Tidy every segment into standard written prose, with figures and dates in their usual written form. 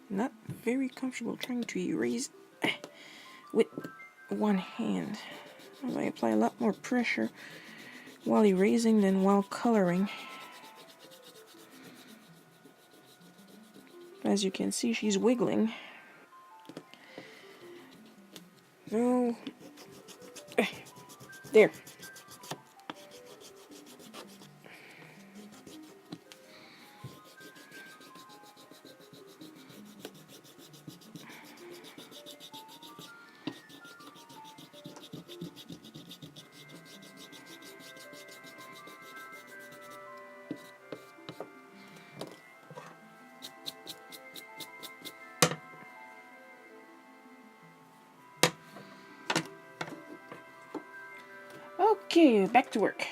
not very comfortable trying to erase with one hand, as I apply a lot more pressure while erasing than while coloring. As you can see, she's wiggling. So, there. Okay, back to work.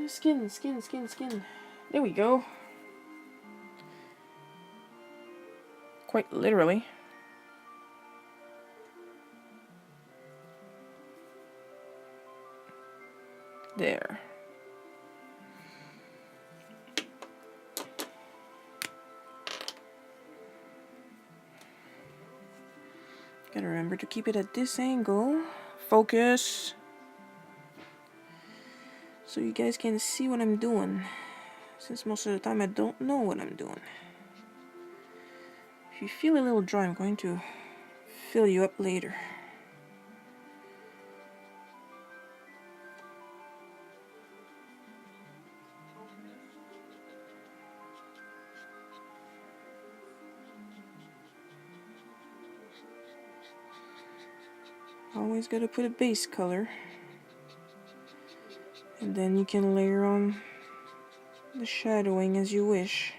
Skin. There we go. Quite literally. There. Gotta remember to keep it at this angle. Focus. So you guys can see what I'm doing. Since most of the time I don't know what I'm doing. If you feel a little dry, I'm going to fill you up later. Always gotta put a base color. And then you can layer on the shadowing as you wish.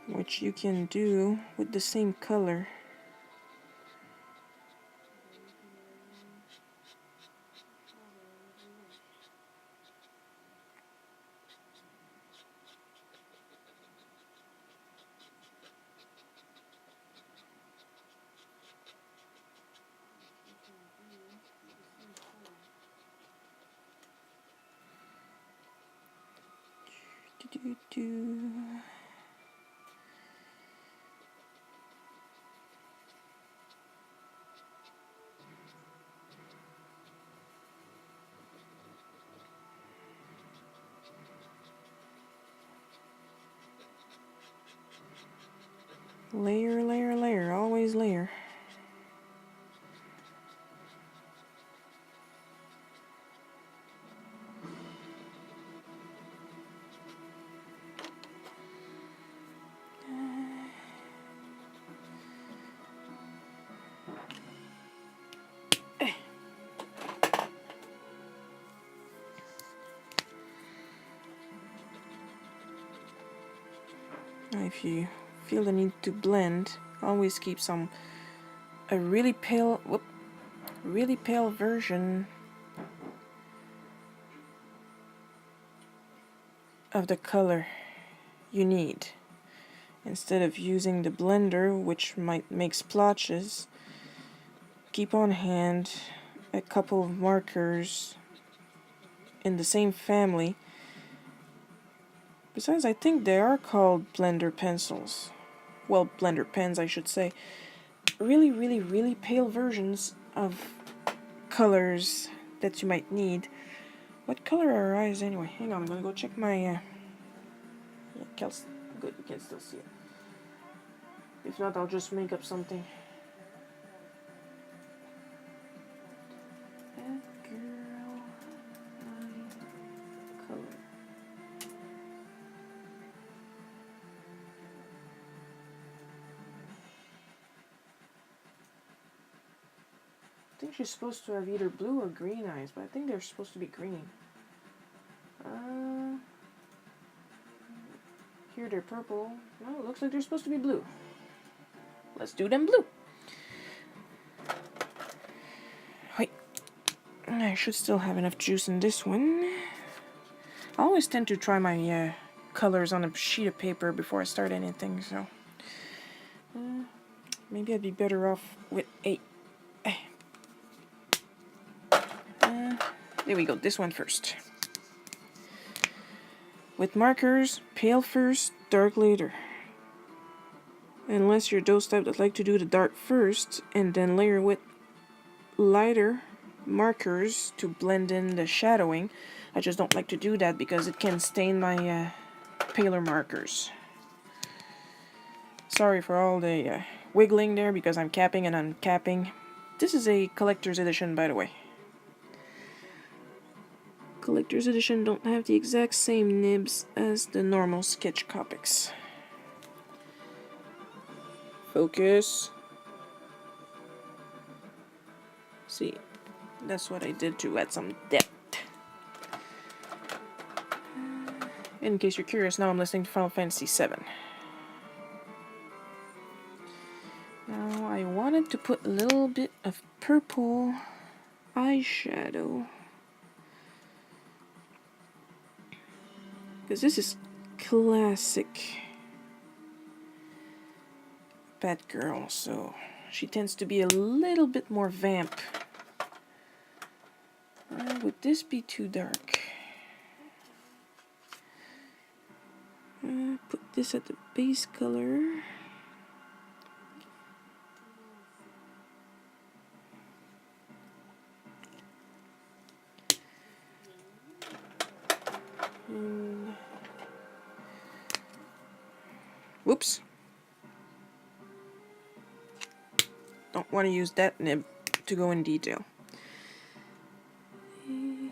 Which you can do with the same color. Layer, layer, layer, always layer. If you feel the need to blend, always keep a really pale version of the color you need. Instead of using the blender, which might make splotches, keep on hand a couple of markers in the same family. Besides, I think they are called blender pencils. Well, blender pens, I should say. Really pale versions of colors that you might need. What color are her eyes anyway? Hang on, I'm gonna go check my... yeah, good, you can still see it. If not, I'll just make up something. Batgirl color. I think she's supposed to have either blue or green eyes, but I think they're supposed to be green. Here they're purple. No, it looks like they're supposed to be blue. let's do them blue. Wait, I should still have enough juice in this one. I always tend to try my colors on a sheet of paper before I start anything, so maybe I'd be better off with a... there we go, this one first. With markers, pale first, dark later. Unless you're those type that like to do the dark first and then layer with lighter markers to blend in the shadowing. I just don't like to do that because it can stain my paler markers. Sorry for all the wiggling there because I'm capping and uncapping. This is a collector's edition, by the way. Collector's edition don't have the exact same nibs as the normal sketch copics. Focus. See, that's what I did to add some depth. In case you're curious, now I'm listening to Final Fantasy VII. Now I wanted to put a little bit of purple eyeshadow. Because this is classic Batgirl, so she tends to be a little bit more vamp. Would this be too dark? Put this at the base color. Whoops. Don't want to use that nib to go in detail. And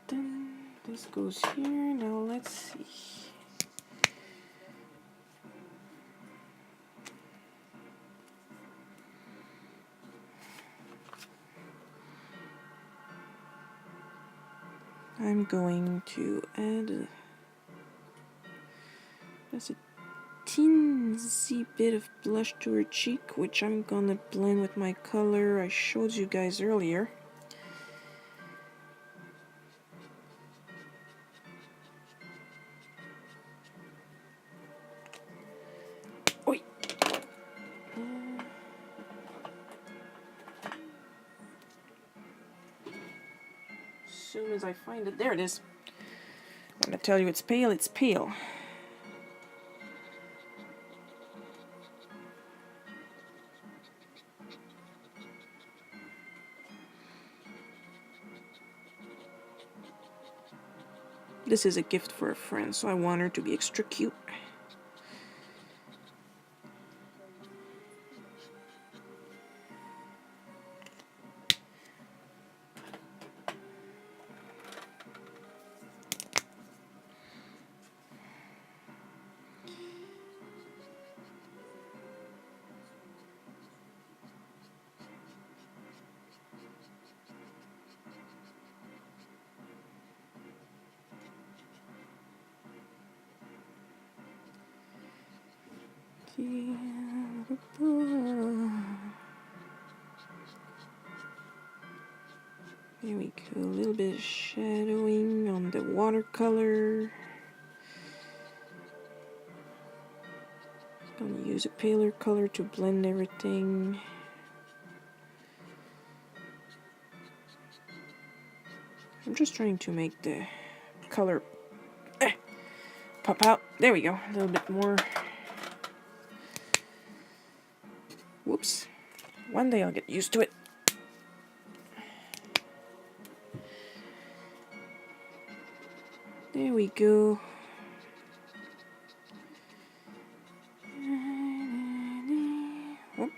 then this goes here. Now let's see. I'm going to add just a teensy bit of blush to her cheek, which I'm gonna blend with my color I showed you guys earlier. Oi! As soon as I find it, there it is. When I tell you it's pale, it's pale. This is a gift for a friend, so I want her to be extra cute. There we go, a little bit of shadowing on the watercolor. Gonna use a paler color to blend everything. I'm just trying to make the color pop out. There we go, a little bit more. Whoops. One day I'll get used to it. There we go. Whoop.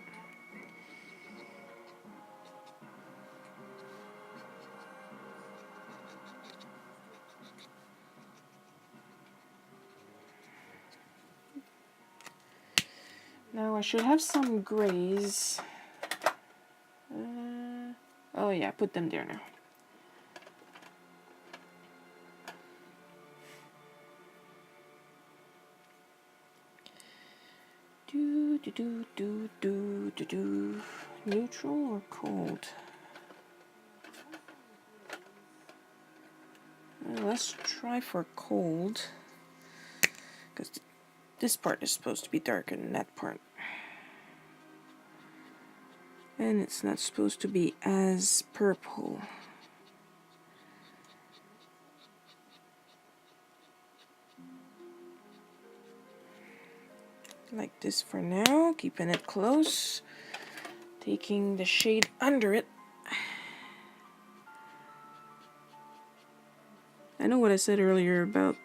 Now I should have some grays. Oh yeah, put them there now. Do. Neutral or cold? Let's try for cold, because this part is supposed to be darker than that part. And it's not supposed to be as purple. Like this for now, keeping it close. Taking the shade under it. I know what I said earlier about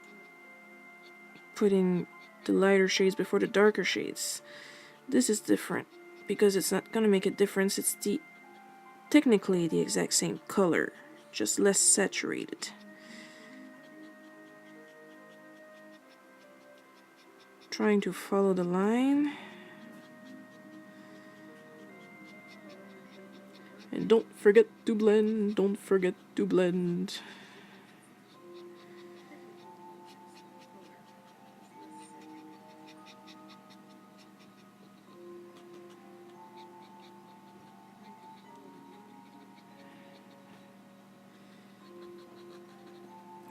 putting the lighter shades before the darker shades. This is different because it's not gonna make a difference. It's technically the exact same color, just less saturated. Trying to follow the line. And don't forget to blend, don't forget to blend.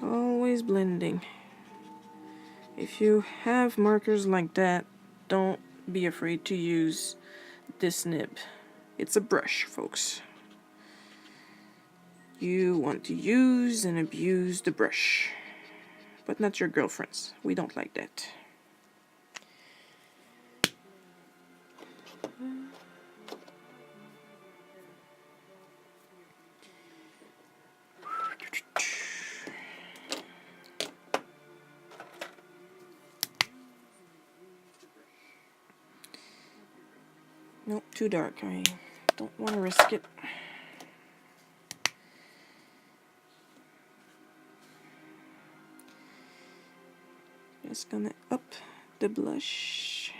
Always blending. If you have markers like that, don't be afraid to use this nib. It's a brush, folks. You want to use and abuse the brush, but not your girlfriends. We don't like that. Nope, too dark. I don't want to risk it. Just gonna up the blush.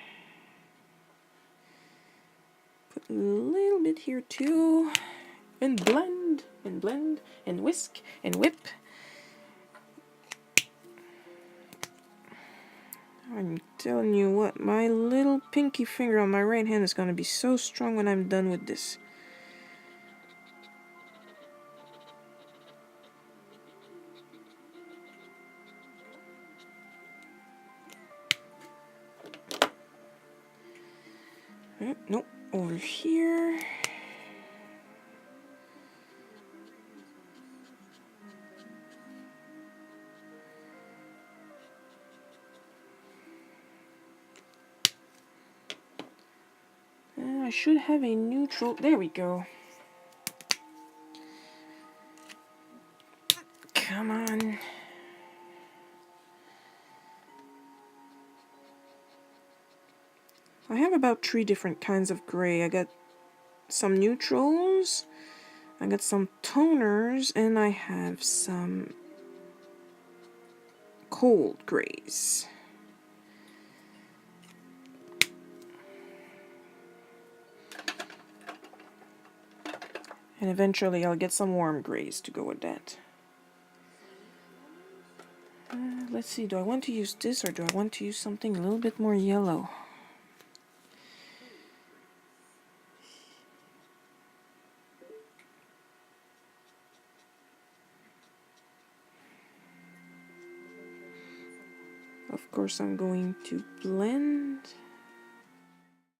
Put a little bit here too. And blend, and blend, and whisk, and whip. I'm telling you what, my little pinky finger on my right hand is gonna be so strong when I'm done with this. Nope, over here. I should have a neutral. There we go. Come on. I have about 3 different kinds of gray. I got some neutrals, I got some toners, and I have some cold grays. And eventually I'll get some warm grays to go with that. Let's see, do I want to use this or do I want to use something a little bit more yellow? Of course I'm going to blend.